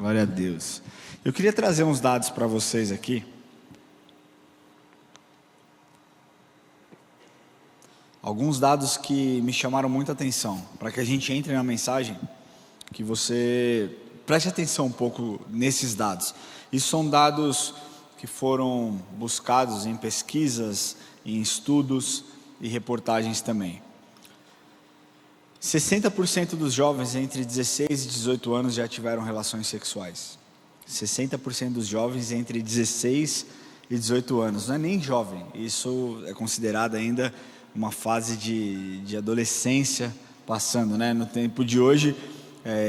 Glória a Deus. Eu queria trazer uns dados para vocês aqui. Alguns dados que me chamaram muita atenção, para que a gente entre na mensagem, que você preste atenção um pouco nesses dados. Isso são dados que foram buscados em pesquisas, em estudos e reportagens também. 60% dos jovens entre 16 e 18 anos já tiveram relações sexuais. 60% dos jovens entre 16 e 18 anos. Não é nem jovem, isso é considerado ainda uma fase de adolescência passando, né? No tempo de hoje,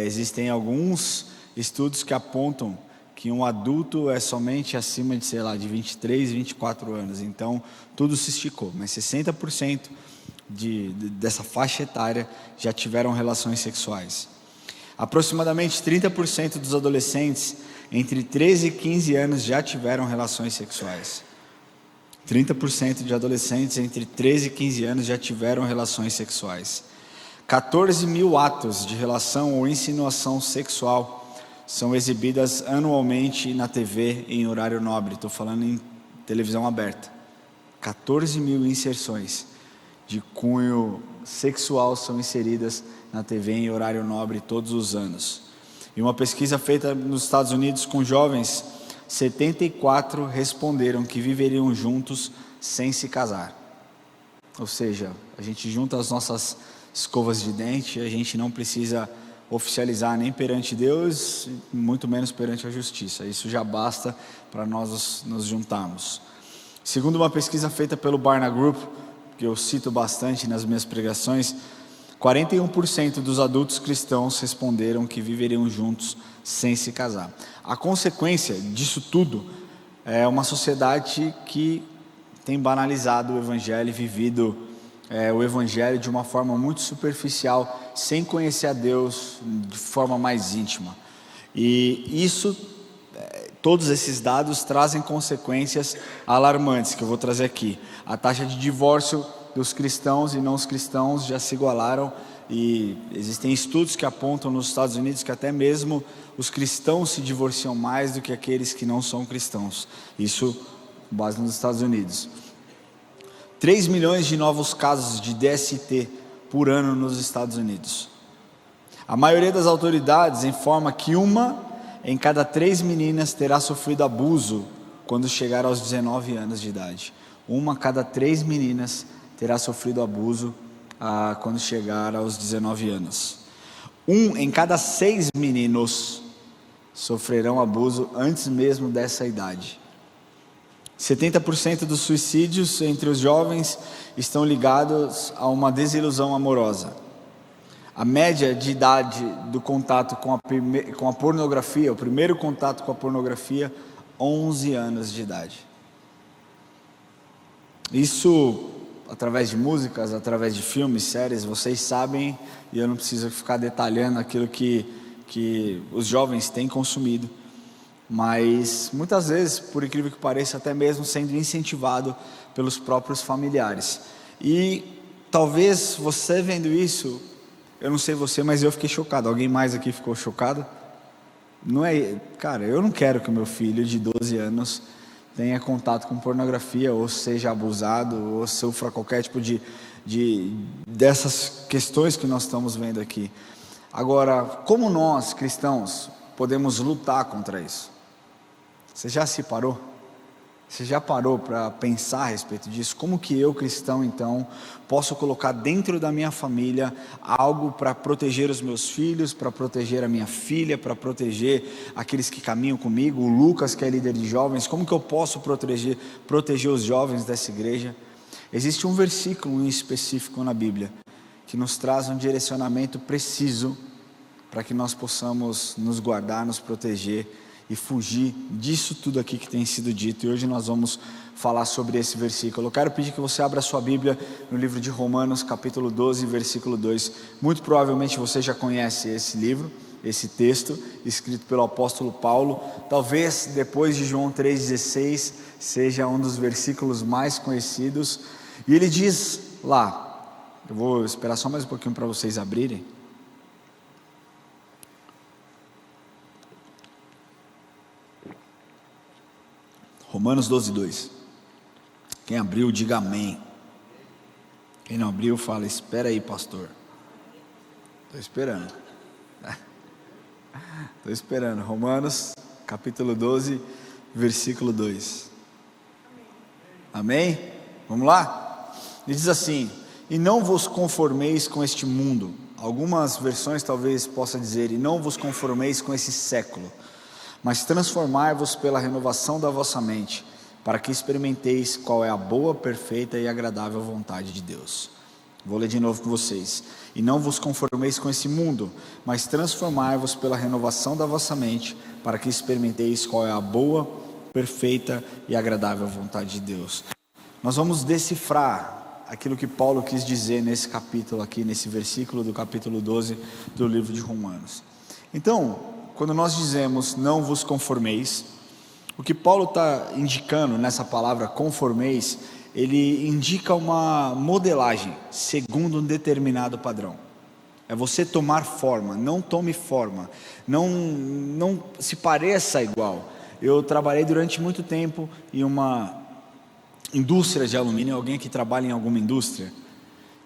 existem alguns estudos que apontam que um adulto é somente acima de, de 23, 24 anos. Então, tudo se esticou, mas 60% dessa faixa etária já tiveram relações sexuais. Aproximadamente 30% dos adolescentes entre 13 e 15 anos já tiveram relações sexuais. 30% de adolescentes entre 13 e 15 anos já tiveram relações sexuais. 14 mil atos de relação ou insinuação sexual são exibidas anualmente na TV em horário nobre. Estou falando em televisão aberta. 14 mil inserções de cunho sexual são inseridas na TV em horário nobre todos os anos. E uma pesquisa feita nos Estados Unidos com jovens, 74 responderam que viveriam juntos sem se casar. Ou seja, a gente junta as nossas escovas de dente, a gente não precisa oficializar nem perante Deus, muito menos perante a justiça. Isso já basta para nós nos juntarmos. Segundo uma pesquisa feita pelo Barna Group, que eu cito bastante nas minhas pregações, 41% dos adultos cristãos responderam que viveriam juntos sem se casar. A consequência disso tudo é uma sociedade que tem banalizado o evangelho e vivido o evangelho de uma forma muito superficial, sem conhecer a Deus de forma mais íntima. E isso, todos esses dados trazem consequências alarmantes, que eu vou trazer aqui. A taxa de divórcio dos cristãos e não os cristãos já se igualaram, e existem estudos que apontam nos Estados Unidos que até mesmo os cristãos se divorciam mais do que aqueles que não são cristãos. Isso com base nos Estados Unidos. 3 milhões de novos casos de DST por ano nos Estados Unidos. A maioria das autoridades informa que 1 em cada 3 meninas terá sofrido abuso quando chegar aos 19 anos de idade. 1 a cada 3 meninas terá sofrido abuso quando chegar aos 19 anos. 1 em cada 6 meninos sofrerão abuso antes mesmo dessa idade. 70% dos suicídios entre os jovens estão ligados a uma desilusão amorosa. A média de idade do contato com a pornografia, o primeiro contato com a pornografia, 11 anos de idade. Isso, através de músicas, através de filmes, séries, vocês sabem, e eu não preciso ficar detalhando aquilo que os jovens têm consumido. Mas muitas vezes, por incrível que pareça, até mesmo sendo incentivado pelos próprios familiares. E talvez você vendo isso, eu não sei você, mas eu fiquei chocado. Alguém mais aqui ficou chocado? Não é, cara, eu não quero que o meu filho de 12 anos tenha contato com pornografia, ou seja abusado, ou sofra qualquer tipo dessas questões que nós estamos vendo aqui. Agora, como nós, cristãos, podemos lutar contra isso? Você já se parou? Você já parou para pensar a respeito disso? Como que eu, cristão, então, posso colocar dentro da minha família algo para proteger os meus filhos, para proteger a minha filha, para proteger aqueles que caminham comigo, o Lucas, que é líder de jovens? Como que eu posso proteger os jovens dessa igreja? Existe um versículo em específico na Bíblia que nos traz um direcionamento preciso para que nós possamos nos guardar, nos proteger e fugir disso tudo aqui que tem sido dito. E hoje nós vamos falar sobre esse versículo. Eu quero pedir que você abra a sua Bíblia no livro de Romanos, capítulo 12, versículo 2. Muito provavelmente você já conhece esse livro, esse texto, escrito pelo apóstolo Paulo. Talvez depois de João 3,16 seja um dos versículos mais conhecidos. E ele diz lá, eu vou esperar só mais um pouquinho para vocês abrirem. Romanos 12, 2. Quem abriu, diga amém. Quem não abriu, fala, espera aí, pastor. Estou esperando. Estou esperando. Romanos, capítulo 12, versículo 2. Amém? Vamos lá? Ele diz assim: e não vos conformeis com este mundo. Algumas versões talvez possa dizer: e não vos conformeis com esse século, mas transformai-vos pela renovação da vossa mente, para que experimenteis qual é a boa, perfeita e agradável vontade de Deus. Vou ler de novo com vocês. E não vos conformeis com esse mundo, mas transformai-vos pela renovação da vossa mente, para que experimenteis qual é a boa, perfeita e agradável vontade de Deus. Nós vamos decifrar aquilo que Paulo quis dizer nesse capítulo aqui, nesse versículo do capítulo 12 do livro de Romanos. Então, quando nós dizemos não vos conformeis, o que Paulo está indicando nessa palavra conformeis, ele indica uma modelagem segundo um determinado padrão. É você tomar forma, não tome forma, não se pareça igual. Eu trabalhei durante muito tempo em uma indústria de alumínio. Alguém que trabalha em alguma indústria?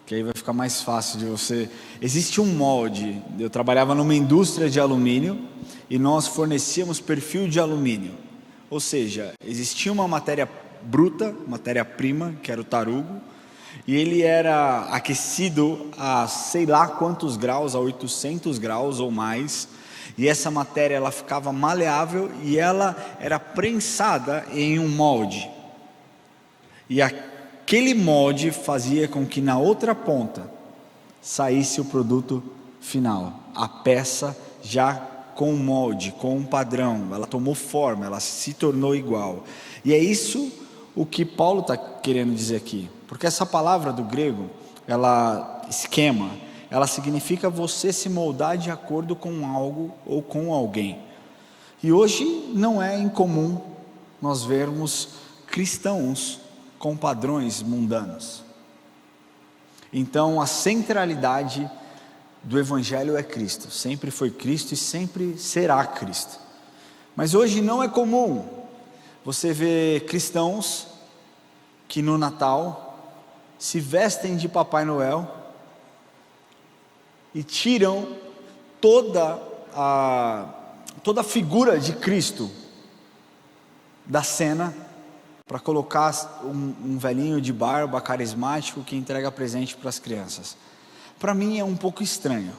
Que aí vai ficar mais fácil de você. Existe um molde. Eu trabalhava numa indústria de alumínio e nós fornecíamos perfil de alumínio. Ou seja, existia uma matéria bruta, matéria-prima, que era o tarugo, e ele era aquecido a sei lá quantos graus, a 800 graus ou mais, e essa matéria ela ficava maleável e ela era prensada em um molde, e aquele molde fazia com que na outra ponta saísse o produto final, a peça já com um molde, com um padrão, ela tomou forma, ela se tornou igual. E é isso o que Paulo está querendo dizer aqui, porque essa palavra do grego, ela esquema, ela significa você se moldar de acordo com algo ou com alguém. E hoje não é incomum nós vermos cristãos com padrões mundanos. Então a centralidade do Evangelho é Cristo, sempre foi Cristo e sempre será Cristo. Mas hoje não é comum você ver cristãos que no Natal se vestem de Papai Noel e tiram toda a figura de Cristo da cena para colocar um velhinho de barba carismático que entrega presente para as crianças. Para mim é um pouco estranho,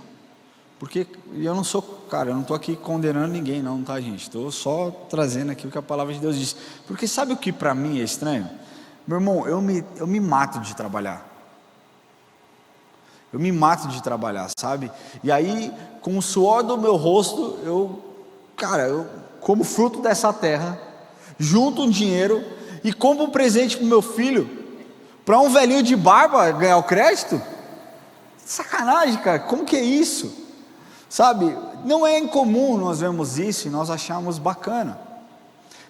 porque eu não sou, eu não estou aqui condenando ninguém não, tá, gente? Estou só trazendo aqui o que a palavra de Deus diz. Porque sabe o que para mim é estranho? Meu irmão, eu me mato de trabalhar. Eu me mato de trabalhar, sabe? E aí, com o suor do meu rosto, eu como fruto dessa terra, junto um dinheiro e compro um presente para o meu filho, para um velhinho de barba ganhar o crédito? Sacanagem, cara, como que é isso? Sabe, não é incomum nós vermos isso e nós achamos bacana.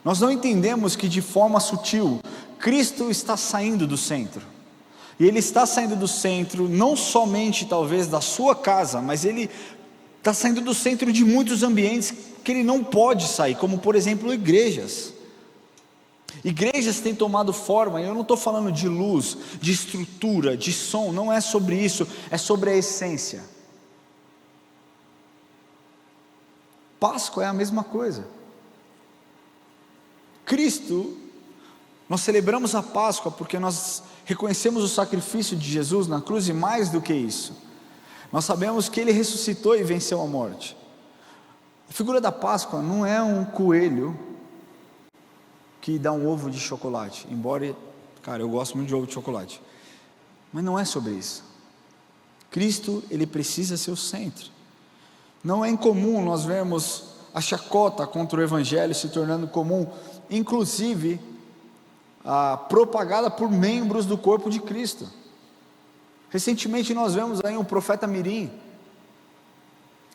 Nós não entendemos que de forma sutil, Cristo está saindo do centro. E Ele está saindo do centro, não somente talvez da sua casa, mas Ele está saindo do centro de muitos ambientes que Ele não pode sair, como por exemplo igrejas. Igrejas têm tomado forma, e eu não estou falando de luz, de estrutura, de som, não é sobre isso, é sobre a essência. Páscoa é a mesma coisa. Cristo, nós celebramos a Páscoa porque nós reconhecemos o sacrifício de Jesus na cruz, e mais do que isso, nós sabemos que Ele ressuscitou e venceu a morte. A figura da Páscoa não é um coelho que dá um ovo de chocolate, embora, eu gosto muito de ovo de chocolate, mas não é sobre isso. Cristo, Ele precisa ser o centro. Não é incomum nós vermos a chacota contra o Evangelho se tornando comum, inclusive propagada por membros do corpo de Cristo. Recentemente nós vemos aí um profeta mirim,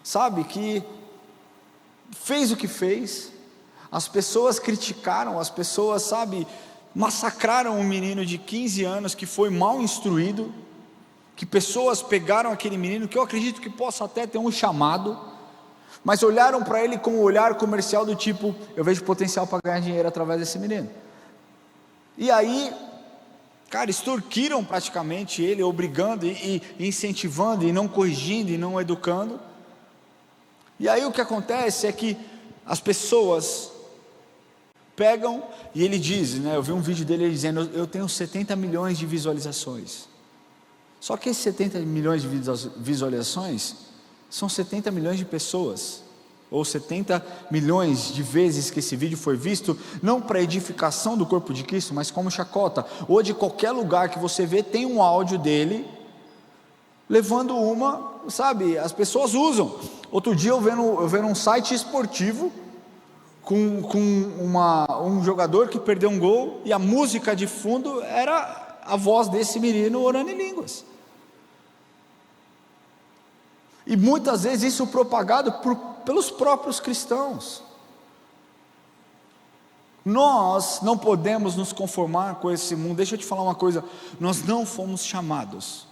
sabe, que fez o que fez, as pessoas criticaram, as pessoas, sabe, massacraram um menino de 15 anos que foi mal instruído, que pessoas pegaram aquele menino, que eu acredito que possa até ter um chamado, mas olharam para ele com um olhar comercial do tipo, eu vejo potencial para ganhar dinheiro através desse menino. E aí, cara, extorquiram praticamente ele, obrigando e incentivando, e não corrigindo, e não educando. E aí o que acontece é que as pessoas pegam, e ele diz, né, eu vi um vídeo dele dizendo, eu tenho 70 milhões de visualizações. Só que esses 70 milhões de visualizações são 70 milhões de pessoas, ou 70 milhões de vezes que esse vídeo foi visto, não para edificação do corpo de Cristo, mas como chacota. Ou de qualquer lugar que você vê, tem um áudio dele levando uma, sabe, as pessoas usam. Outro dia eu vendo um site esportivo com um jogador que perdeu um gol, e a música de fundo era a voz desse menino orando em línguas. E muitas vezes isso propagado pelos próprios cristãos. Nós não podemos nos conformar com esse mundo. Deixa eu te falar uma coisa, nós não fomos chamados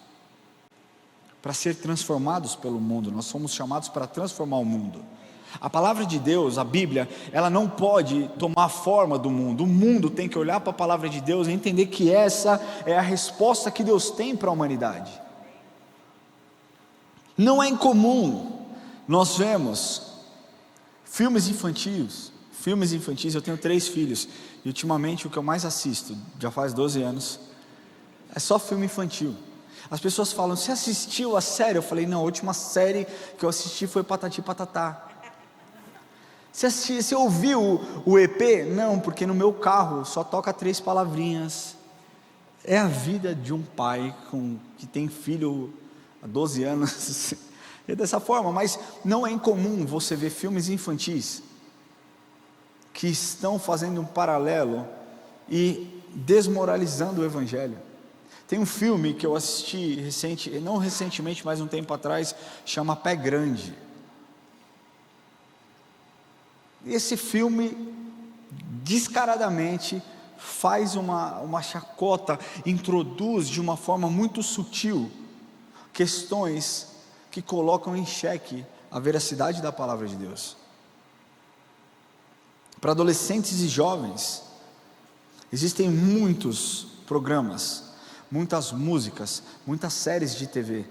para ser transformados pelo mundo, nós fomos chamados para transformar o mundo. A palavra de Deus, a Bíblia, ela não pode tomar a forma do mundo. O mundo tem que olhar para a palavra de Deus e entender que essa é a resposta que Deus tem para a humanidade. Não é incomum nós vemos filmes infantis, eu tenho 3 filhos, e ultimamente o que eu mais assisto, já faz 12 anos, é só filme infantil. As pessoas falam, você assistiu a série? Eu falei, não, a última série que eu assisti foi Patati Patatá. Você ouviu o EP? Não, porque no meu carro só toca 3 palavrinhas. É a vida de um pai que tem filho há 12 anos, é dessa forma. Mas não é incomum você ver filmes infantis que estão fazendo um paralelo e desmoralizando o Evangelho. Tem um filme que eu assisti não recentemente, mas um tempo atrás, chama Pé Grande. Esse filme descaradamente faz uma chacota, introduz de uma forma muito sutil questões que colocam em xeque a veracidade da palavra de Deus. Para adolescentes e jovens, existem muitos programas, muitas músicas, muitas séries de TV.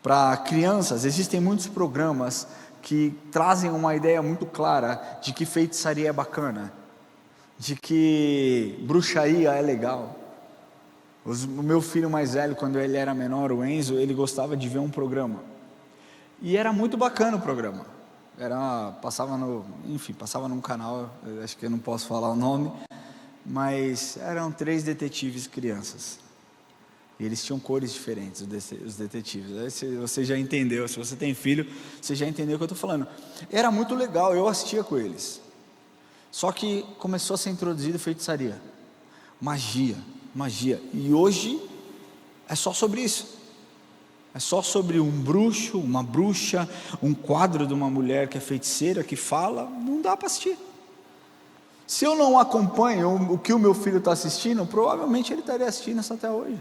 Para crianças, existem muitos programas que trazem uma ideia muito clara de que feitiçaria é bacana, de que bruxaria é legal. O meu filho mais velho, quando ele era menor, o Enzo, ele gostava de ver um programa, e era muito bacana o programa. Passava num canal, acho que eu não posso falar o nome, mas eram 3 detetives crianças, e eles tinham cores diferentes, os detetives. Aí você já entendeu, se você tem filho, você já entendeu o que eu estou falando. Era muito legal, eu assistia com eles. Só que começou a ser introduzido feitiçaria, magia, e hoje é só sobre isso. É só sobre um bruxo, uma bruxa, um quadro de uma mulher que é feiticeira, que fala, não dá para assistir. Se eu não acompanho o que o meu filho está assistindo, provavelmente ele estaria assistindo isso até hoje.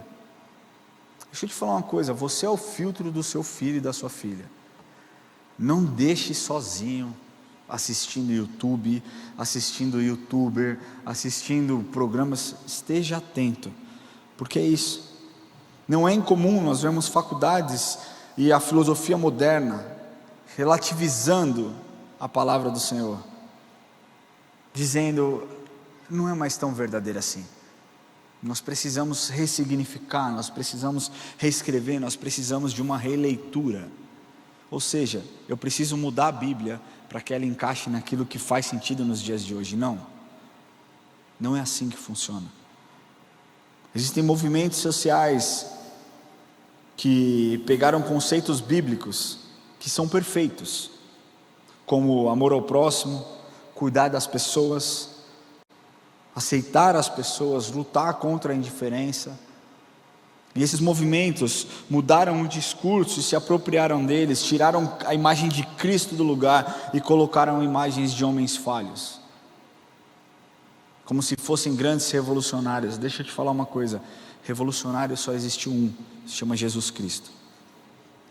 Deixa eu te falar uma coisa, você é o filtro do seu filho e da sua filha. Não deixe sozinho, assistindo YouTube, assistindo YouTuber, assistindo programas. Esteja atento, porque é isso. Não é incomum nós vemos faculdades e a filosofia moderna relativizando a palavra do Senhor, dizendo, não é mais tão verdadeira assim. Nós precisamos ressignificar, nós precisamos reescrever, nós precisamos de uma releitura. Ou seja, eu preciso mudar a Bíblia para que ela encaixe naquilo que faz sentido nos dias de hoje. Não é assim que funciona. Existem movimentos sociais que pegaram conceitos bíblicos que são perfeitos, como amor ao próximo, cuidar das pessoas, aceitar as pessoas, lutar contra a indiferença. E esses movimentos mudaram o discurso e se apropriaram deles, tiraram a imagem de Cristo do lugar e colocaram imagens de homens falhos, como se fossem grandes revolucionários. Deixa eu te falar uma coisa, revolucionário só existe um, se chama Jesus Cristo.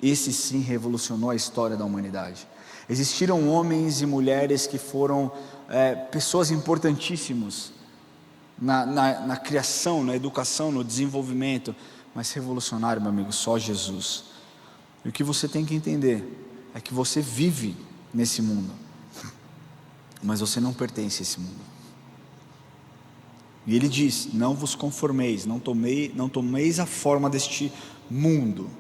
Esse sim revolucionou a história da humanidade. Existiram homens e mulheres que foram pessoas importantíssimos na criação, na educação, no desenvolvimento, mas revolucionário, meu amigo, só Jesus. E o que você tem que entender é que você vive nesse mundo, mas você não pertence a esse mundo. E ele diz: não vos conformeis, não tomeis a forma deste mundo.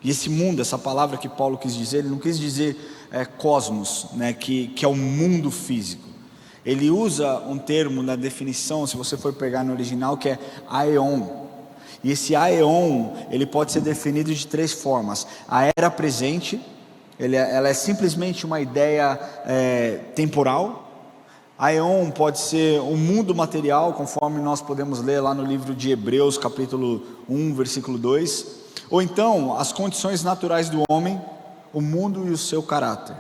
E esse mundo, essa palavra que Paulo quis dizer, ele não quis dizer cosmos, né, que é o mundo físico. Ele usa um termo na definição, se você for pegar no original, que é aeon. E esse aeon, ele pode ser definido de 3 formas. A era presente, ela é simplesmente uma ideia temporal. Aeon pode ser um mundo material, conforme nós podemos ler lá no livro de Hebreus, capítulo 1, versículo 2. Ou então, as condições naturais do homem, o mundo e o seu caráter.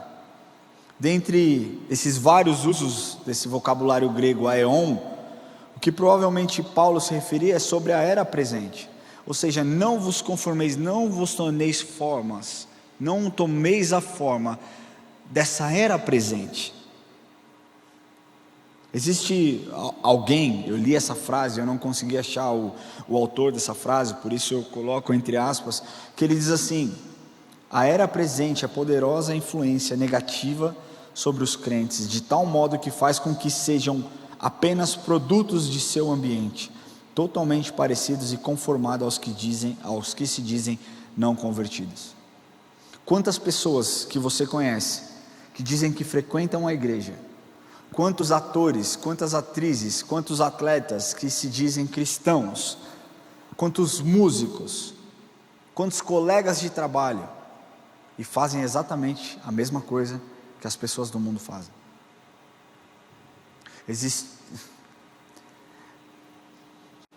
Dentre esses vários usos desse vocabulário grego aeon, o que provavelmente Paulo se referia é sobre a era presente. Ou seja, não vos conformeis, não vos torneis formas, não tomeis a forma dessa era presente. Existe alguém, eu li essa frase, eu não consegui achar o autor dessa frase, por isso eu coloco entre aspas, que ele diz assim: a era presente é poderosa influência negativa sobre os crentes, de tal modo que faz com que sejam apenas produtos de seu ambiente, totalmente parecidos e conformados aos que se dizem não convertidos. Quantas pessoas que você conhece, que dizem que frequentam a igreja, quantos atores, quantas atrizes, quantos atletas que se dizem cristãos, quantos músicos, quantos colegas de trabalho, e fazem exatamente a mesma coisa que as pessoas do mundo fazem.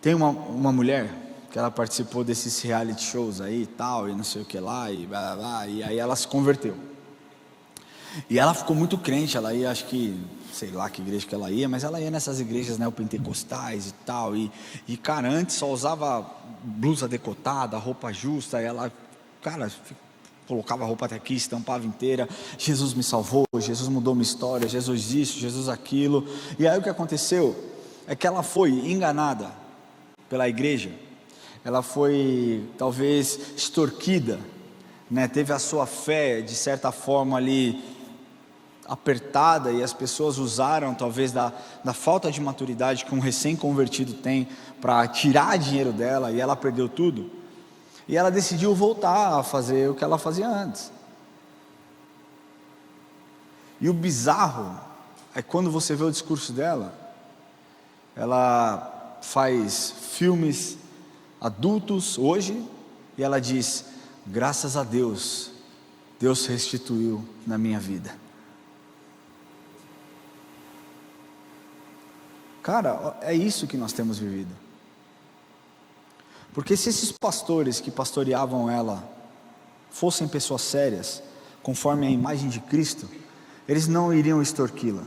Tem uma mulher que ela participou desses reality shows aí e tal, e não sei o que lá, e blá, blá, blá, e aí ela se converteu. E ela ficou muito crente, ela ia, acho que, sei lá que igreja que ela ia, mas ela ia nessas igrejas neopentecostais e tal, e cara, antes só usava blusa decotada, roupa justa, e ela, cara, colocava a roupa até aqui, estampava inteira, Jesus me salvou, Jesus mudou minha história, Jesus isso, Jesus aquilo. E aí o que aconteceu é que ela foi enganada pela igreja, ela foi talvez extorquida, né? Teve a sua fé de certa forma ali apertada, e as pessoas usaram talvez da falta de maturidade que um recém-convertido tem para tirar dinheiro dela, e ela perdeu tudo. E ela decidiu voltar a fazer o que ela fazia antes. E o bizarro é quando você vê o discurso dela, ela faz filmes adultos hoje, e ela diz: graças a Deus, Deus restituiu na minha vida. Cara, é isso que nós temos vivido. Porque se esses pastores que pastoreavam ela fossem pessoas sérias, conforme a imagem de Cristo, eles não iriam extorquí-la,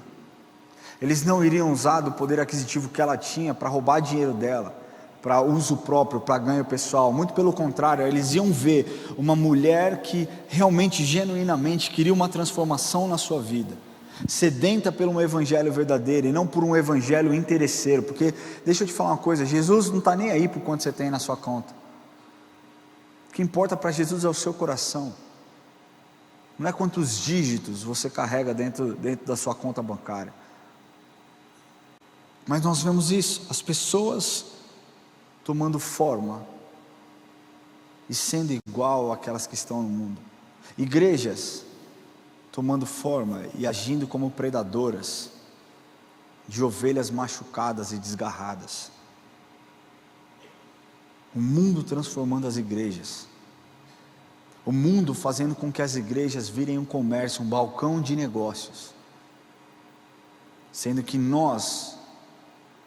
eles não iriam usar do poder aquisitivo que ela tinha para roubar dinheiro dela, para uso próprio, para ganho pessoal. Muito pelo contrário, eles iam ver uma mulher que realmente, genuinamente queria uma transformação na sua vida, sedenta por um evangelho verdadeiro e não por um evangelho interesseiro. Porque deixa eu te falar uma coisa, Jesus não está nem aí por quanto você tem na sua conta. O que importa para Jesus é o seu coração, não é quantos dígitos você carrega dentro da sua conta bancária. Mas nós vemos isso, as pessoas tomando forma e sendo igual àquelas que estão no mundo, igrejas tomando forma e agindo como predadoras de ovelhas machucadas e desgarradas, o mundo transformando as igrejas, o mundo fazendo com que as igrejas virem um comércio, um balcão de negócios, sendo que nós,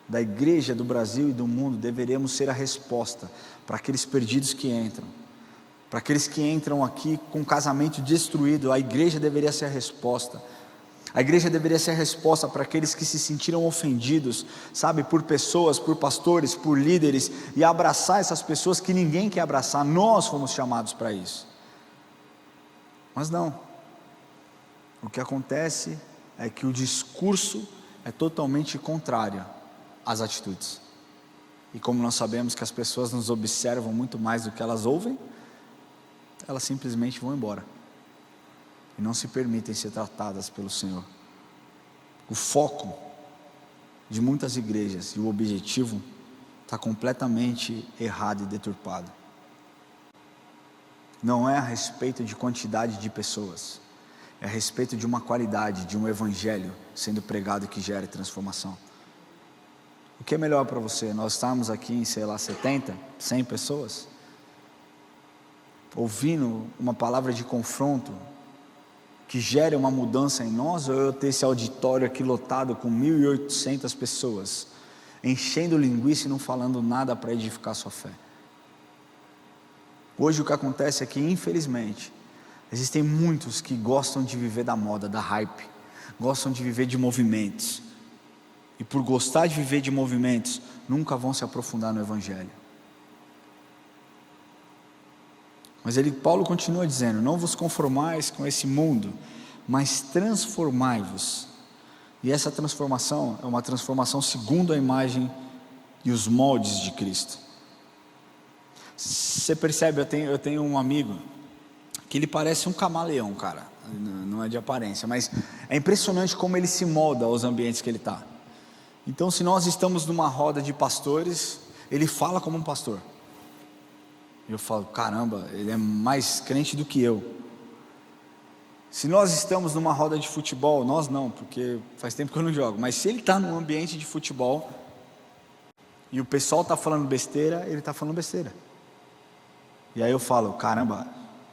da igreja do Brasil e do mundo, deveríamos ser a resposta para aqueles perdidos que entram, para aqueles que entram aqui com um casamento destruído. A igreja deveria ser a resposta. A igreja deveria ser a resposta para aqueles que se sentiram ofendidos, sabe, por pessoas, por pastores, por líderes, e abraçar essas pessoas que ninguém quer abraçar. Nós fomos chamados para isso. Mas não, o que acontece é que o discurso é totalmente contrário as atitudes. E como nós sabemos que as pessoas nos observam muito mais do que elas ouvem, elas simplesmente vão embora e não se permitem ser tratadas pelo Senhor. O foco de muitas igrejas e o objetivo está completamente errado e deturpado. Não é a respeito de quantidade de pessoas, é a respeito de uma qualidade, de um evangelho sendo pregado que gere transformação. O que é melhor para você? Nós estarmos aqui em, 70, 100 pessoas, ouvindo uma palavra de confronto que gere uma mudança em nós, ou eu ter esse auditório aqui lotado com 1.800 pessoas, enchendo linguiça e não falando nada para edificar sua fé? Hoje o que acontece é que, infelizmente, existem muitos que gostam de viver da moda, da hype, gostam de viver de movimentos, e por gostar de viver de movimentos, nunca vão se aprofundar no Evangelho. Mas Paulo continua dizendo: não vos conformais com esse mundo, mas transformai-vos. E essa transformação é uma transformação segundo a imagem e os moldes de Cristo. Você percebe, eu tenho um amigo que ele parece um camaleão, cara, não é de aparência, mas é impressionante como ele se molda aos ambientes que ele está. Então, se nós estamos numa roda de pastores, ele fala como um pastor. Eu falo, caramba, ele é mais crente do que eu. Se nós estamos numa roda de futebol, nós não, porque faz tempo que eu não jogo, mas se ele está num ambiente de futebol e o pessoal está falando besteira, ele está falando besteira. E aí eu falo, caramba,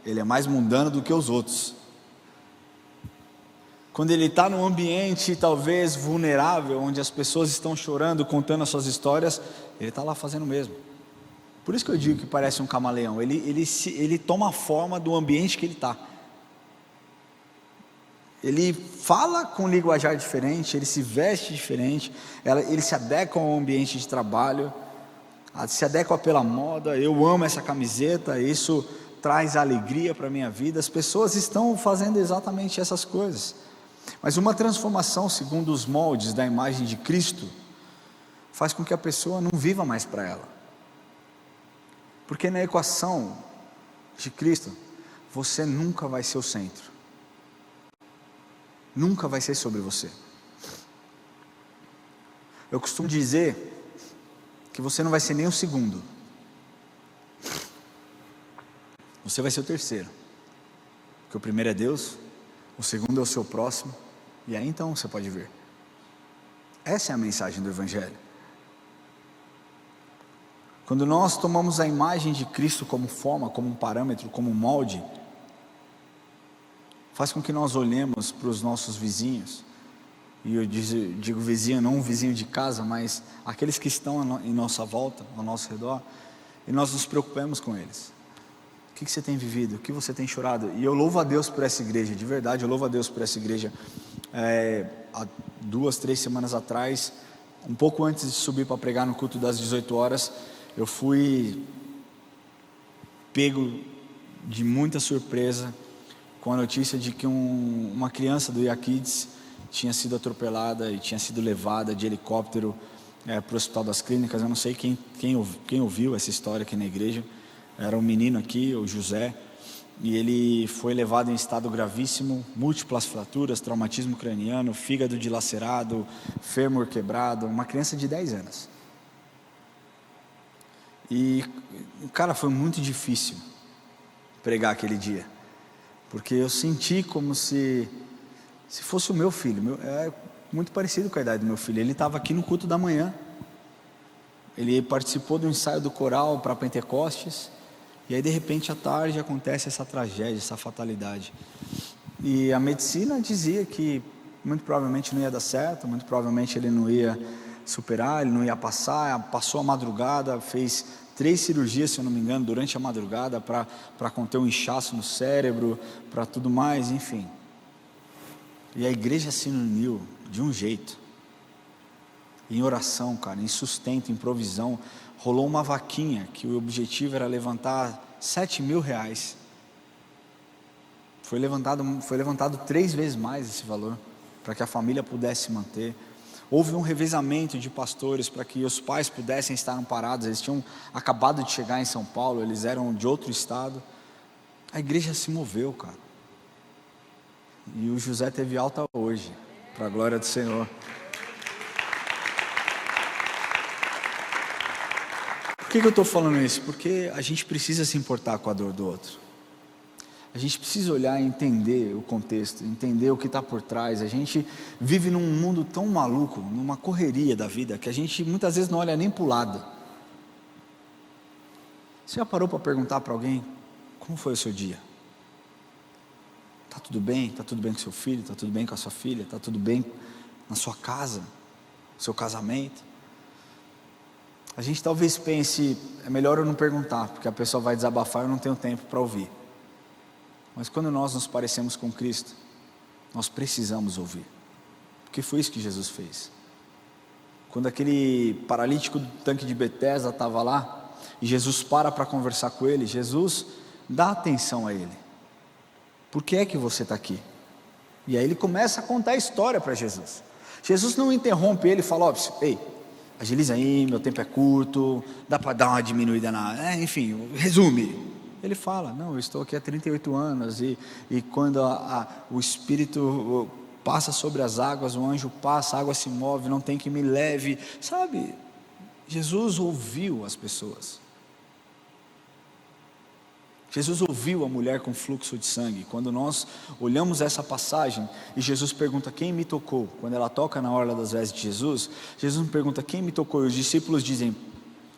ele é mais mundano do que os outros. Quando ele está num ambiente talvez vulnerável, onde as pessoas estão chorando, contando as suas histórias, ele está lá fazendo o mesmo. Por isso que eu digo que parece um camaleão. Ele toma a forma do ambiente que ele está. Ele fala com um linguajar diferente, ele se veste diferente, ele se adequa ao ambiente de trabalho, se adequa pela moda. Eu amo essa camiseta, isso traz alegria para a minha vida. As pessoas estão fazendo exatamente essas coisas. Mas uma transformação segundo os moldes da imagem de Cristo faz com que a pessoa não viva mais para ela. Porque na equação de Cristo, você nunca vai ser o centro. Nunca vai ser sobre você. Eu costumo dizer que você não vai ser nem o segundo. Você vai ser o terceiro. Porque o primeiro é Deus, o segundo é o seu próximo, e aí então você pode ver. Essa é a mensagem do Evangelho. Quando nós tomamos a imagem de Cristo como forma, como um parâmetro, como um molde, faz com que nós olhemos para os nossos vizinhos, e eu digo vizinho, não um vizinho de casa, mas aqueles que estão em nossa volta, ao nosso redor, e nós nos preocupemos com eles. O que você tem vivido? O que você tem chorado? E eu louvo a Deus por essa igreja, de verdade, eu louvo a Deus por essa igreja. Há 2, 3 semanas atrás, um pouco antes de subir para pregar no culto das 18 horas, eu fui pego de muita surpresa com a notícia de que uma criança do Iaquides tinha sido atropelada e tinha sido levada de helicóptero para o Hospital das Clínicas. Eu não sei quem ouviu essa história aqui na igreja. Era um menino aqui, o José, e ele foi levado em estado gravíssimo, múltiplas fraturas, traumatismo craniano, fígado dilacerado, fêmur quebrado, uma criança de 10 anos. E, cara, foi muito difícil pregar aquele dia, porque eu senti como se fosse o meu filho. É muito parecido com a idade do meu filho. Ele estava aqui no culto da manhã, ele participou do ensaio do coral para Pentecostes, e aí de repente à tarde acontece essa tragédia, essa fatalidade. E a medicina dizia que muito provavelmente não ia dar certo, muito provavelmente ele não ia superar, ele não ia passar. Passou a madrugada, fez 3 cirurgias, se eu não me engano, durante a madrugada, para conter um inchaço no cérebro, para tudo mais, enfim. E a igreja se uniu de um jeito, em oração, cara, em sustento, em provisão. Rolou uma vaquinha, que o objetivo era levantar R$7.000. Foi levantado 3 vezes mais esse valor, para que a família pudesse manter. Houve um revezamento de pastores para que os pais pudessem estar amparados. Eles tinham acabado de chegar em São Paulo, eles eram de outro estado. A igreja se moveu, cara. E o José teve alta hoje, para a glória do Senhor. Por que eu estou falando isso? Porque a gente precisa se importar com a dor do outro. A gente precisa olhar e entender o contexto, entender o que está por trás. A gente vive num mundo tão maluco, numa correria da vida, que a gente muitas vezes não olha nem para o lado. Você já parou para perguntar para alguém, como foi o seu dia? Está tudo bem? Está tudo bem com seu filho? Está tudo bem com a sua filha? Está tudo bem na sua casa? Seu casamento? A gente talvez pense, é melhor eu não perguntar, porque a pessoa vai desabafar e eu não tenho tempo para ouvir. Mas quando nós nos parecemos com Cristo, nós precisamos ouvir, porque foi isso que Jesus fez. Quando aquele paralítico do tanque de Betesda estava lá, e Jesus para conversar com ele, Jesus dá atenção a ele. Por que é que você está aqui? E aí ele começa a contar a história para Jesus. Jesus não interrompe ele e fala, ei, agiliza aí, meu tempo é curto, dá para dar uma diminuída enfim, resume. Ele fala, não, eu estou aqui há 38 anos, e quando o Espírito passa sobre as águas, o anjo passa, a água se move, não tem que me leve, sabe? Jesus ouviu as pessoas. Jesus ouviu a mulher com fluxo de sangue. Quando nós olhamos essa passagem, e Jesus pergunta, quem me tocou? Quando ela toca na orla das vestes de Jesus, Jesus pergunta, quem me tocou? E os discípulos dizem,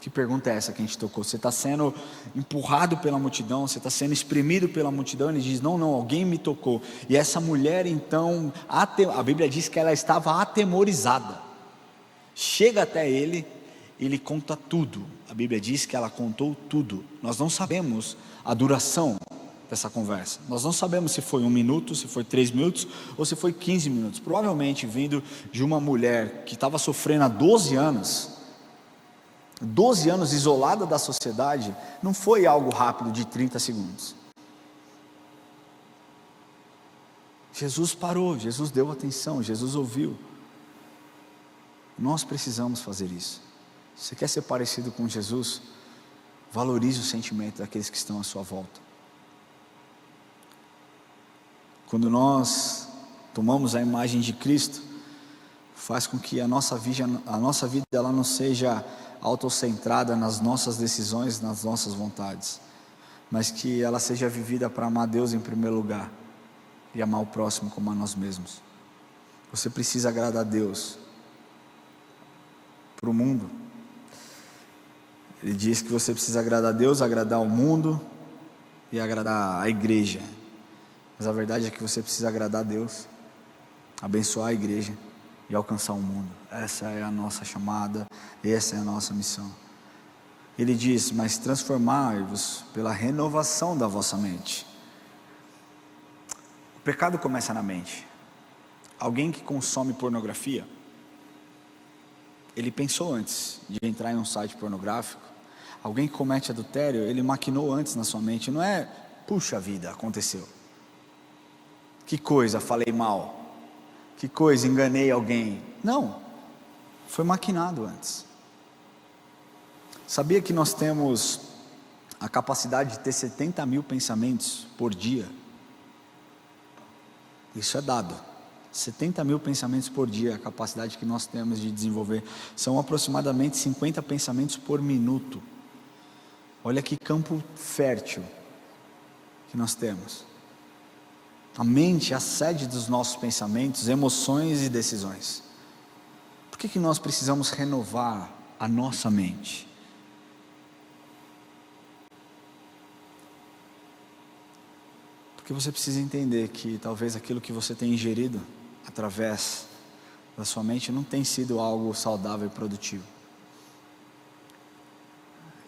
que pergunta é essa que a gente tocou? Você está sendo empurrado pela multidão, você está sendo espremido pela multidão. Ele diz, não, alguém me tocou. E essa mulher então, a Bíblia diz que ela estava atemorizada. Chega até ele, ele conta tudo. A Bíblia diz que ela contou tudo. Nós não sabemos a duração dessa conversa. Nós não sabemos se foi 1 minuto, se foi 3 minutos, ou se foi 15 minutos. Provavelmente vindo de uma mulher que estava sofrendo há 12 anos isolada da sociedade, não foi algo rápido de 30 segundos. Jesus parou, Jesus deu atenção, Jesus ouviu. Nós precisamos fazer isso. Se você quer ser parecido com Jesus, valorize o sentimento daqueles que estão à sua volta. Quando nós tomamos a imagem de Cristo, faz com que a nossa vida ela não seja autocentrada nas nossas decisões, nas nossas vontades, mas que ela seja vivida para amar Deus em primeiro lugar e amar o próximo como a nós mesmos. Você precisa agradar a Deus. Para o mundo, ele diz que você precisa agradar a Deus, agradar o mundo e agradar a igreja, mas a verdade é que você precisa agradar a Deus, abençoar a igreja e alcançar o mundo. Essa é a nossa chamada, essa é a nossa missão. Ele diz, mas transformai-vos pela renovação da vossa mente. O pecado começa na mente. Alguém que consome pornografia, ele pensou antes de entrar em um site pornográfico. Alguém que comete adultério, ele maquinou antes na sua mente. Não é, puxa vida, aconteceu. Que coisa, falei mal. Que coisa, enganei alguém. Não, foi maquinado antes. Sabia que nós temos a capacidade de ter 70 mil pensamentos por dia? Isso é dado. 70 mil pensamentos por dia, a capacidade que nós temos de desenvolver. São aproximadamente 50 pensamentos por minuto. Olha que campo fértil que nós temos. A mente é a sede dos nossos pensamentos, emoções e decisões. Por que nós precisamos renovar a nossa mente? Porque você precisa entender que talvez aquilo que você tem ingerido através da sua mente não tem sido algo saudável e produtivo.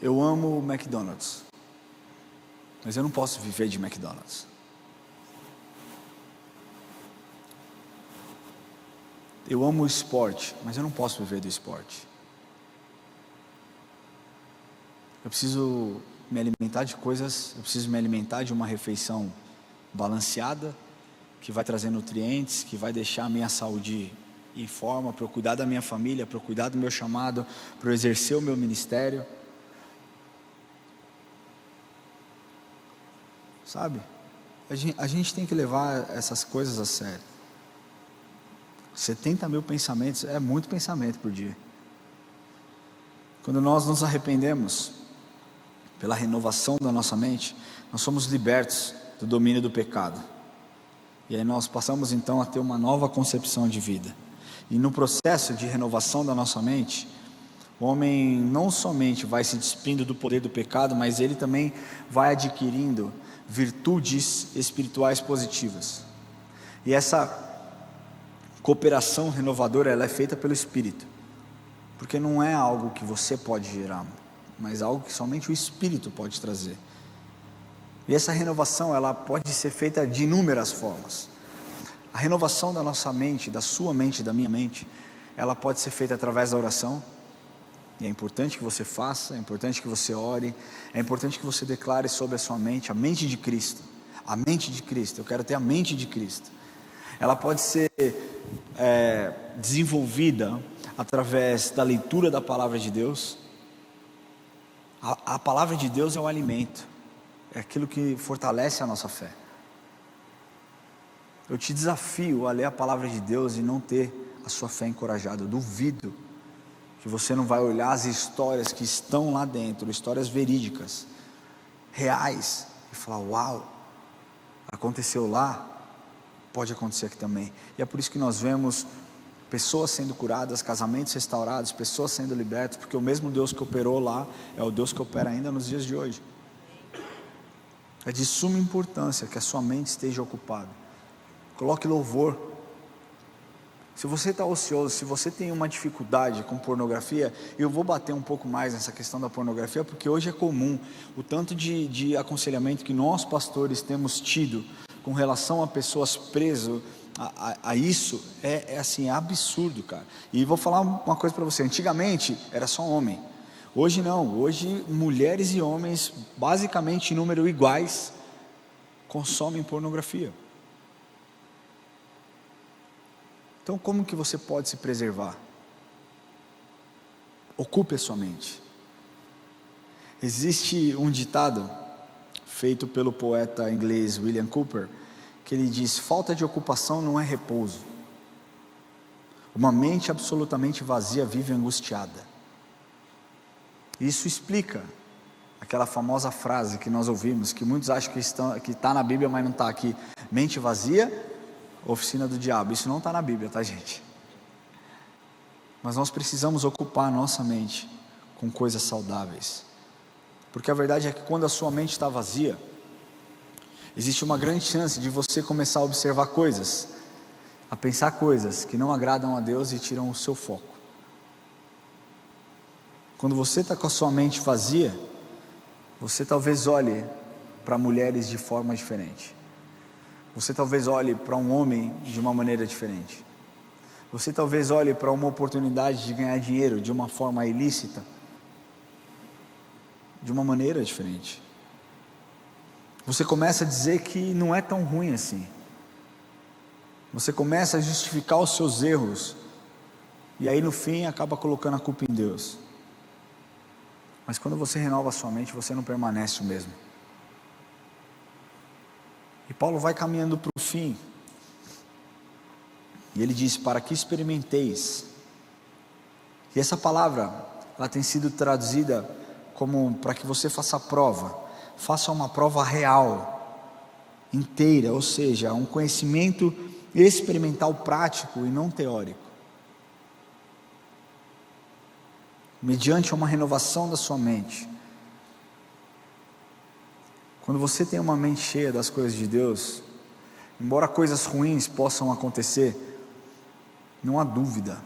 Eu amo o McDonald's, mas eu não posso viver de McDonald's. Eu amo o esporte, mas eu não posso viver do esporte. Eu preciso me alimentar de coisas, eu preciso me alimentar de uma refeição balanceada, que vai trazer nutrientes, que vai deixar a minha saúde e forma, para eu cuidar da minha família, para eu cuidar do meu chamado, para eu exercer o meu ministério. Sabe? A gente tem que levar essas coisas a sério. 70 mil pensamentos é muito pensamento por dia. Quando nós nos arrependemos pela renovação da nossa mente, nós somos libertos do domínio do pecado. E aí nós passamos então a ter uma nova concepção de vida. E no processo de renovação da nossa mente, o homem não somente vai se despindo do poder do pecado, mas ele também vai adquirindo virtudes espirituais positivas. E essa cooperação renovadora, ela é feita pelo Espírito, porque não é algo que você pode gerar, mas algo que somente o Espírito pode trazer. E essa renovação, ela pode ser feita de inúmeras formas. A renovação da nossa mente, da sua mente, da minha mente, ela pode ser feita através da oração. E é importante que você faça, é importante que você ore, é importante que você declare sobre a sua mente, a mente de Cristo. A mente de Cristo, eu quero ter a mente de Cristo. Ela pode ser desenvolvida através da leitura da palavra de Deus. A palavra de Deus é o alimento, é aquilo que fortalece a nossa fé. Eu te desafio a ler a palavra de Deus e não ter a sua fé encorajada. Eu duvido que você não vai olhar as histórias que estão lá dentro, histórias verídicas, reais, e falar: uau, aconteceu lá, pode acontecer aqui também. E é por isso que nós vemos pessoas sendo curadas, casamentos restaurados, pessoas sendo libertas, porque o mesmo Deus que operou lá é o Deus que opera ainda nos dias de hoje. É de suma importância que a sua mente esteja ocupada. Coloque louvor. Se você está ocioso, se você tem uma dificuldade com pornografia, eu vou bater um pouco mais nessa questão da pornografia, porque hoje é comum o tanto de aconselhamento que nós pastores temos tido com relação a pessoas presas a isso, é assim, é absurdo, cara. E vou falar uma coisa para você: antigamente era só homem, hoje não, hoje mulheres e homens, basicamente em número iguais, consomem pornografia. Então como que você pode se preservar? Ocupe a sua mente. Existe um ditado feito pelo poeta inglês William Cowper, que ele diz: falta de ocupação não é repouso. Uma mente absolutamente vazia vive angustiada. Isso explica aquela famosa frase que nós ouvimos, que muitos acham que está na Bíblia, mas não está aqui: mente vazia, oficina do diabo. Isso não está na Bíblia, tá, gente? Mas nós precisamos ocupar a nossa mente com coisas saudáveis, porque a verdade é que quando a sua mente está vazia, existe uma grande chance de você começar a observar coisas, a pensar coisas que não agradam a Deus e tiram o seu foco. Quando você está com a sua mente vazia, você talvez olhe para mulheres de forma diferente. Você talvez olhe para um homem de uma maneira diferente. Você talvez olhe para uma oportunidade de ganhar dinheiro de uma forma ilícita, de uma maneira diferente. Você começa a dizer que não é tão ruim assim. Você começa a justificar os seus erros, e aí no fim acaba colocando a culpa em Deus. Mas quando você renova a sua mente, você não permanece o mesmo. E Paulo vai caminhando para o fim, e ele diz: para que experimenteis. E essa palavra, ela tem sido traduzida como para que você faça a prova. Faça uma prova real, inteira, ou seja, um conhecimento experimental prático e não teórico, mediante uma renovação da sua mente. Quando você tem uma mente cheia das coisas de Deus, embora coisas ruins possam acontecer, não há dúvida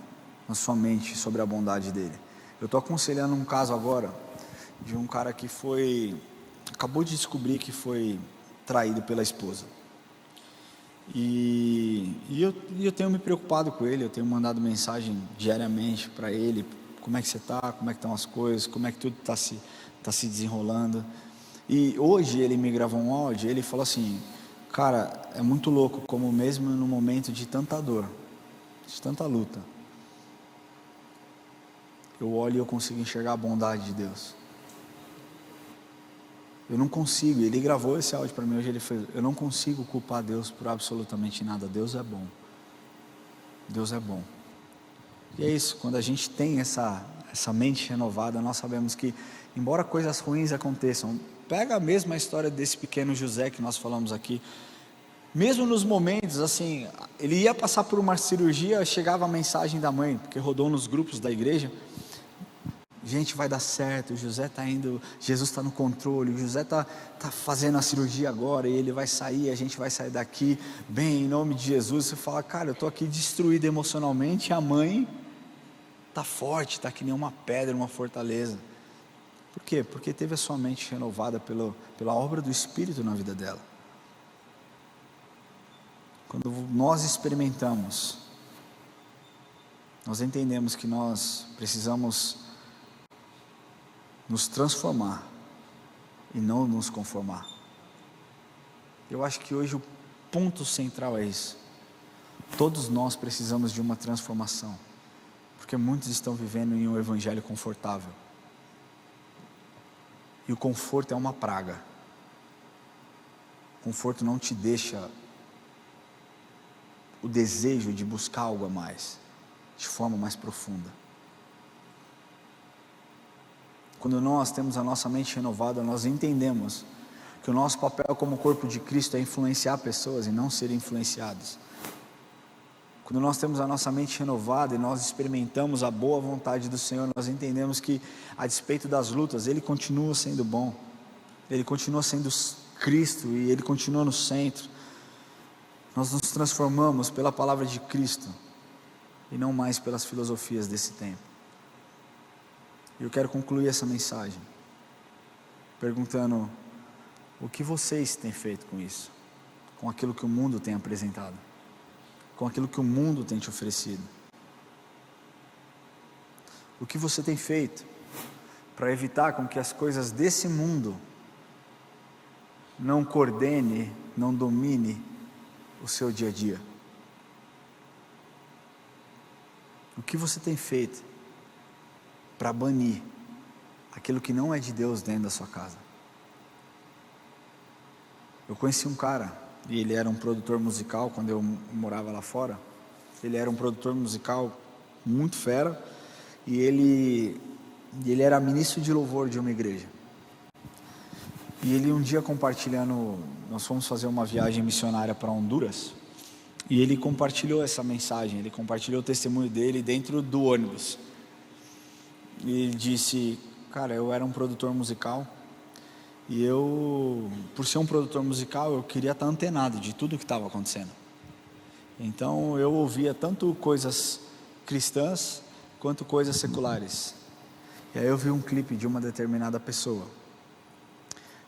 na sua mente sobre a bondade dele. Eu estou aconselhando um caso agora, de um cara que acabou de descobrir que foi traído pela esposa. E eu tenho me preocupado com ele, eu tenho mandado mensagem diariamente para ele: como é que você está, como é que estão as coisas, como é que tudo está se desenrolando. E hoje ele me gravou um áudio, ele falou assim: cara, é muito louco como mesmo no momento de tanta dor, de tanta luta, eu olho e eu consigo enxergar a bondade de Deus. Eu não consigo, ele gravou esse áudio para mim hoje, ele fez, eu não consigo culpar Deus por absolutamente nada. Deus é bom. Deus é bom. E é isso, quando a gente tem essa mente renovada, nós sabemos que, embora coisas ruins aconteçam, pega a mesma história desse pequeno José que nós falamos aqui, mesmo nos momentos, assim, ele ia passar por uma cirurgia, chegava a mensagem da mãe, porque rodou nos grupos da igreja: gente, vai dar certo, o José está indo, Jesus está no controle, o José está fazendo a cirurgia agora, e ele vai sair, a gente vai sair daqui, bem, em nome de Jesus. Você fala: cara, eu estou aqui destruído emocionalmente, e a mãe está forte, está que nem uma pedra, uma fortaleza. Por quê? Porque teve a sua mente renovada pela obra do Espírito na vida dela. Quando nós experimentamos, nós entendemos que nós precisamos nos transformar e não nos conformar. Eu acho que hoje o ponto central é isso. Todos nós precisamos de uma transformação, porque muitos estão vivendo em um evangelho confortável, e o conforto é uma praga. O conforto não te deixa o desejo de buscar algo a mais, de forma mais profunda. Quando nós temos a nossa mente renovada, nós entendemos que o nosso papel como corpo de Cristo é influenciar pessoas e não ser influenciados. Quando nós temos a nossa mente renovada e nós experimentamos a boa vontade do Senhor, nós entendemos que, a despeito das lutas, Ele continua sendo bom, Ele continua sendo Cristo e Ele continua no centro. Nós nos transformamos pela palavra de Cristo e não mais pelas filosofias desse tempo. E eu quero concluir essa mensagem perguntando: o que vocês têm feito com isso? Com aquilo que o mundo tem apresentado? Com aquilo que o mundo tem te oferecido? O que você tem feito para evitar com que as coisas desse mundo não coordene, não domine o seu dia a dia? O que você tem feito para banir aquilo que não é de Deus dentro da sua casa? Eu conheci um cara, e ele era um produtor musical quando eu morava lá fora. Ele era um produtor musical muito fera, e ele era ministro de louvor de uma igreja. E ele um dia compartilhando, nós fomos fazer uma viagem missionária para Honduras, e ele compartilhou essa mensagem, ele compartilhou o testemunho dele dentro do ônibus. E ele disse: cara, eu era um produtor musical, e eu, por ser um produtor musical, eu queria estar antenado de tudo que estava acontecendo. Então eu ouvia tanto coisas cristãs quanto coisas seculares. E aí eu vi um clipe de uma determinada pessoa,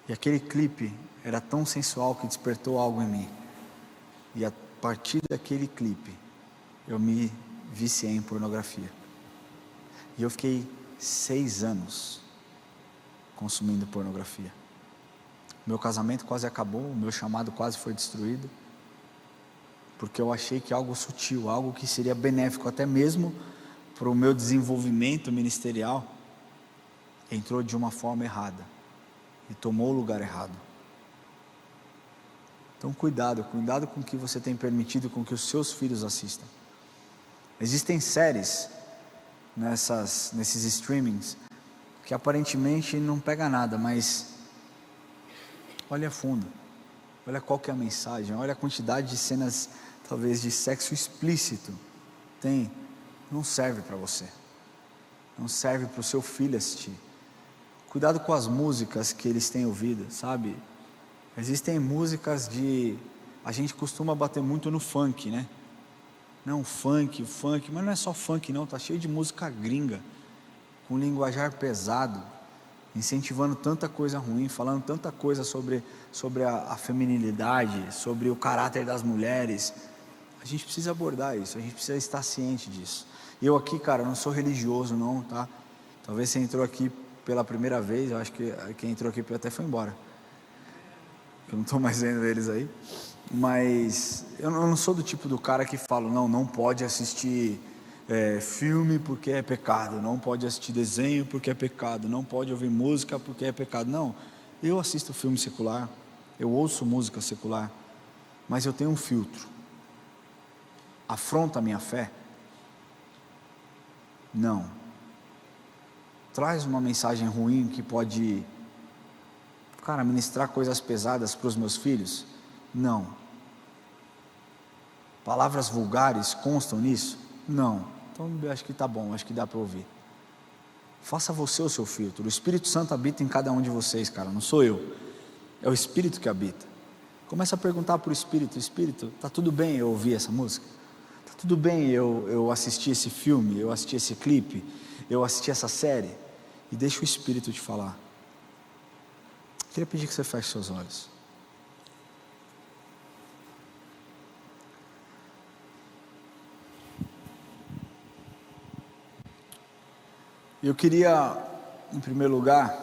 e aquele clipe era tão sensual que despertou algo em mim. E a partir daquele clipe eu me viciei em pornografia. E eu fiquei 6 anos consumindo pornografia. Meu casamento quase acabou, o meu chamado quase foi destruído, porque eu achei que algo sutil, algo que seria benéfico até mesmo para o meu desenvolvimento ministerial, entrou de uma forma errada e tomou o lugar errado. Então cuidado com o que você tem permitido com que os seus filhos assistam. Existem séries nesses streamings que aparentemente não pega nada, mas olha a fundo, olha qual que é a mensagem, olha a quantidade de cenas talvez de sexo explícito. Não serve para você, não serve para o seu filho assistir. Cuidado com as músicas que eles têm ouvido, sabe? Existem músicas a gente costuma bater muito no funk, né? Não, funk, mas não é só funk não, tá cheio de música gringa, com linguajar pesado, incentivando tanta coisa ruim, falando tanta coisa sobre a feminilidade, sobre o caráter das mulheres. A gente precisa abordar isso, a gente precisa estar ciente disso. E eu aqui, cara, não sou religioso não, tá? Talvez você entrou aqui pela primeira vez, eu acho que quem entrou aqui até foi embora. que eu não estou mais vendo eles aí. Mas eu não sou do tipo do cara que fala, não pode assistir filme porque é pecado, não pode assistir desenho porque é pecado, não pode ouvir música porque é pecado. Não, eu assisto filme secular, eu ouço música secular, mas eu tenho um filtro. Afronta a minha fé? Não. Traz uma mensagem ruim que pode, ministrar coisas pesadas para os meus filhos? Não. Palavras vulgares constam nisso? Não. Então acho que está bom, acho que dá para ouvir. Faça você o seu filtro. O Espírito Santo habita em cada um de vocês, cara, não sou eu. É o Espírito que habita. Começa a perguntar para o Espírito: Espírito, está tudo bem eu ouvir essa música? Está tudo bem eu assistir esse filme, eu assistir esse clipe, eu assistir essa série? E deixa o Espírito te falar. Queria pedir que você feche seus olhos. Eu queria, em primeiro lugar,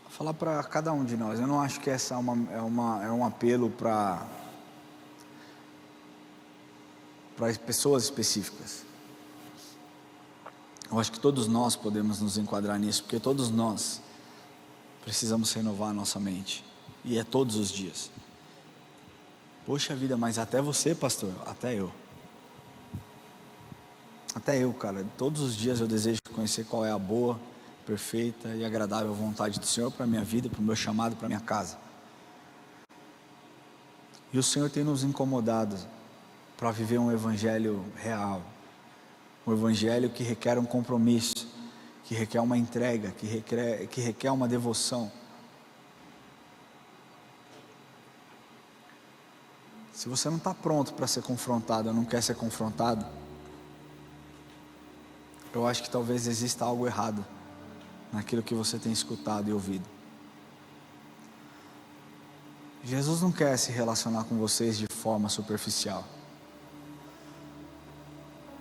falar para cada um de nós. Eu não acho que essa é um apelo para pessoas específicas. Eu acho que todos nós podemos nos enquadrar nisso, porque todos nós precisamos renovar a nossa mente, e é todos os dias. Poxa vida, mas até você, pastor, até eu, cara, todos os dias eu desejo conhecer qual é a boa, perfeita e agradável vontade do Senhor para a minha vida, para o meu chamado, para a minha casa. E o Senhor tem nos incomodado para viver um evangelho real, um evangelho que requer um compromisso, que requer uma entrega, que requer uma devoção. Se você não está pronto para ser confrontado, ou não quer ser confrontado, eu acho que talvez exista algo errado naquilo que você tem escutado e ouvido. Jesus não quer se relacionar com vocês de forma superficial.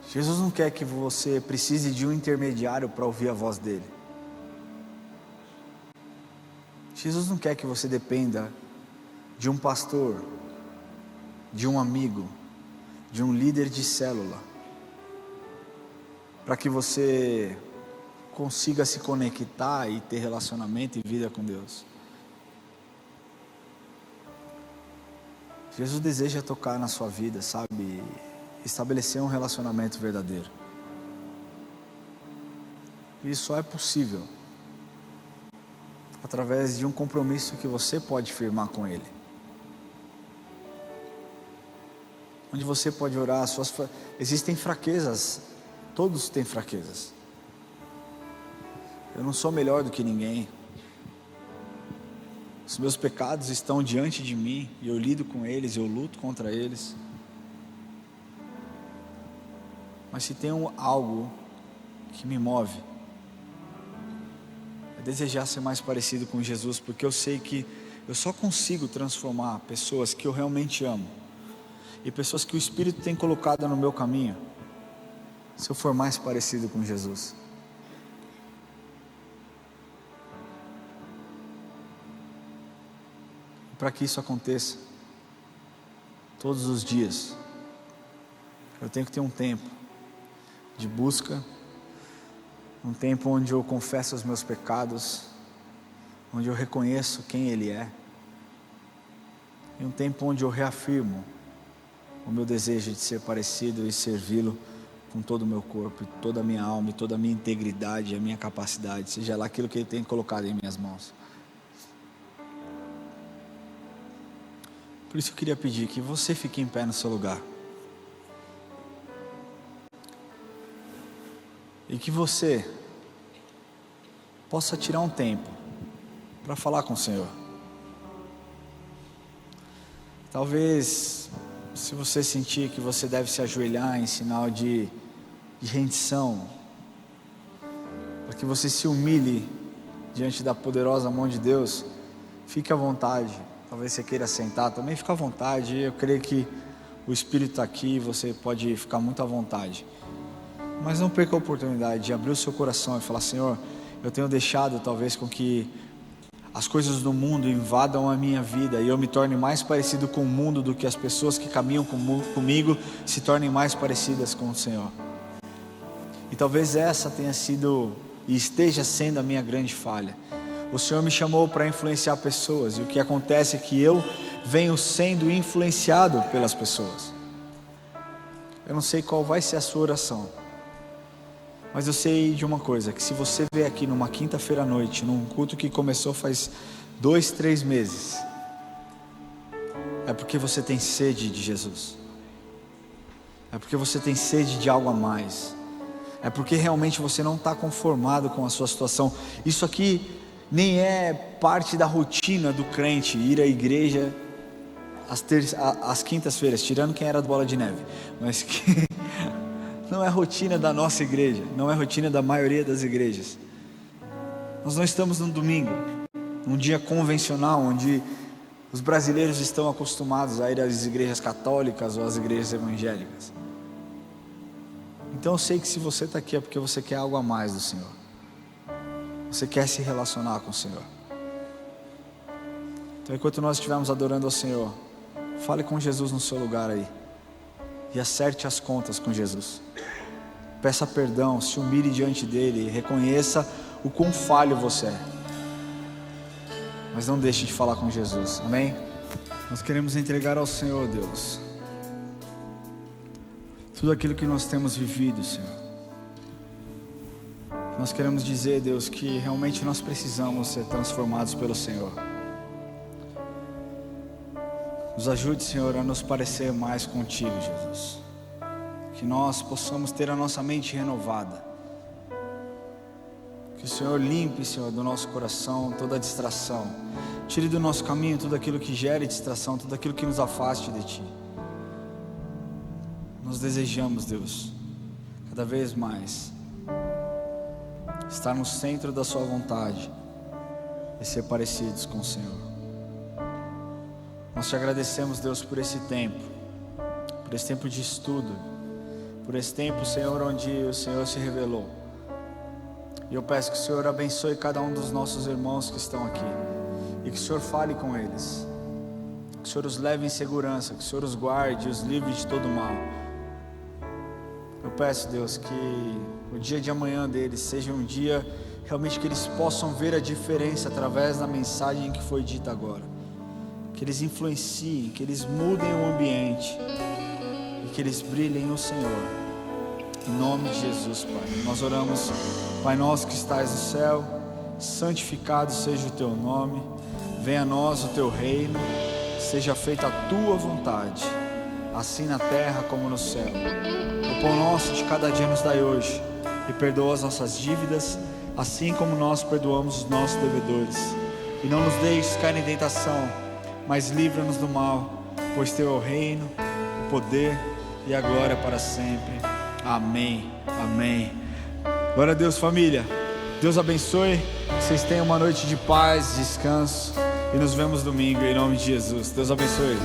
Jesus não quer que você precise de um intermediário para ouvir a voz dele. Jesus não quer que você dependa de um pastor, de um amigo, de um líder de célula, para que você consiga se conectar e ter relacionamento e vida com Deus. Jesus deseja tocar na sua vida, sabe? Estabelecer um relacionamento verdadeiro. Isso só é possível através de um compromisso que você pode firmar com Ele. Onde você pode orar existem fraquezas. Todos têm fraquezas. Eu não sou melhor do que ninguém. Os meus pecados estão diante de mim e eu lido com eles, eu luto contra eles. Mas se tem algo que me move, é desejar ser mais parecido com Jesus, porque eu sei que eu só consigo transformar pessoas que eu realmente amo e pessoas que o Espírito tem colocado no meu caminho, se eu for mais parecido com Jesus. Para que isso aconteça, todos os dias, eu tenho que ter um tempo de busca, um tempo onde eu confesso os meus pecados, onde eu reconheço quem Ele é, e um tempo onde eu reafirmo o meu desejo de ser parecido e servi-lo com todo o meu corpo, toda a minha alma, e toda a minha integridade, a minha capacidade, seja lá aquilo que Ele tem colocado em minhas mãos. Por isso eu queria pedir que você fique em pé no seu lugar. E que você possa tirar um tempo para falar com o Senhor. Talvez, se você sentir que você deve se ajoelhar em sinal de rendição, para que você se humilhe diante da poderosa mão de Deus, fique à vontade. Talvez você queira sentar também, fica à vontade. Eu creio que o Espírito está aqui, você pode ficar muito à vontade. Mas não perca a oportunidade de abrir o seu coração e falar: Senhor, eu tenho deixado talvez com que as coisas do mundo invadam a minha vida e eu me torne mais parecido com o mundo do que as pessoas que caminham comigo se tornem mais parecidas com o Senhor. E talvez essa tenha sido e esteja sendo a minha grande falha. O Senhor me chamou para influenciar pessoas, e o que acontece é que eu venho sendo influenciado pelas pessoas. Eu não sei qual vai ser a sua oração, mas eu sei de uma coisa, que se você vier aqui numa quinta-feira à noite, num culto que começou faz 2, 3 meses, é porque você tem sede de Jesus, é porque você tem sede de algo a mais, é porque realmente você não está conformado com a sua situação. Isso aqui nem é parte da rotina do crente, ir à igreja às quintas-feiras, tirando quem era do Bola de Neve, mas que não é rotina da nossa igreja, não é rotina da maioria das igrejas. Nós não estamos num domingo, num dia convencional, onde os brasileiros estão acostumados a ir às igrejas católicas ou às igrejas evangélicas. Então eu sei que se você está aqui é porque você quer algo a mais do Senhor, você quer se relacionar com o Senhor. Então enquanto nós estivermos adorando ao Senhor, fale com Jesus no seu lugar aí, e acerte as contas com Jesus. Peça perdão, se humilhe diante dele, reconheça o quão falho você é, mas não deixe de falar com Jesus, amém? Nós queremos entregar ao Senhor, Deus, tudo aquilo que nós temos vivido, Senhor. Nós queremos dizer, Deus, que realmente nós precisamos ser transformados pelo Senhor. Nos ajude, Senhor, a nos parecer mais contigo, Jesus. Que nós possamos ter a nossa mente renovada. Que o Senhor limpe, Senhor, do nosso coração toda distração. Tire do nosso caminho tudo aquilo que gere distração, tudo aquilo que nos afaste de Ti. Nós desejamos, Deus, cada vez mais estar no centro da Sua vontade e ser parecidos com o Senhor. Nós Te agradecemos, Deus, por esse tempo de estudo, por esse tempo, Senhor, onde o Senhor se revelou. E eu peço que o Senhor abençoe cada um dos nossos irmãos que estão aqui, e que o Senhor fale com eles, que o Senhor os leve em segurança, que o Senhor os guarde e os livre de todo mal. Eu peço, Deus, que o dia de amanhã deles seja um dia realmente que eles possam ver a diferença através da mensagem que foi dita agora. Que eles influenciem, que eles mudem o ambiente e que eles brilhem no Senhor. Em nome de Jesus, Pai. Nós oramos, Pai nosso que estás no céu, santificado seja o Teu nome. Venha a nós o Teu reino, seja feita a Tua vontade, assim na terra como no céu. O pão nosso de cada dia nos dai hoje, e perdoa as nossas dívidas, assim como nós perdoamos os nossos devedores. E não nos deixes cair em tentação, mas livra-nos do mal, pois Teu é o reino, o poder e a glória para sempre. Amém, amém. Glória a Deus, família. Deus abençoe, que vocês tenham uma noite de paz, descanso, e nos vemos domingo, em nome de Jesus. Deus abençoe.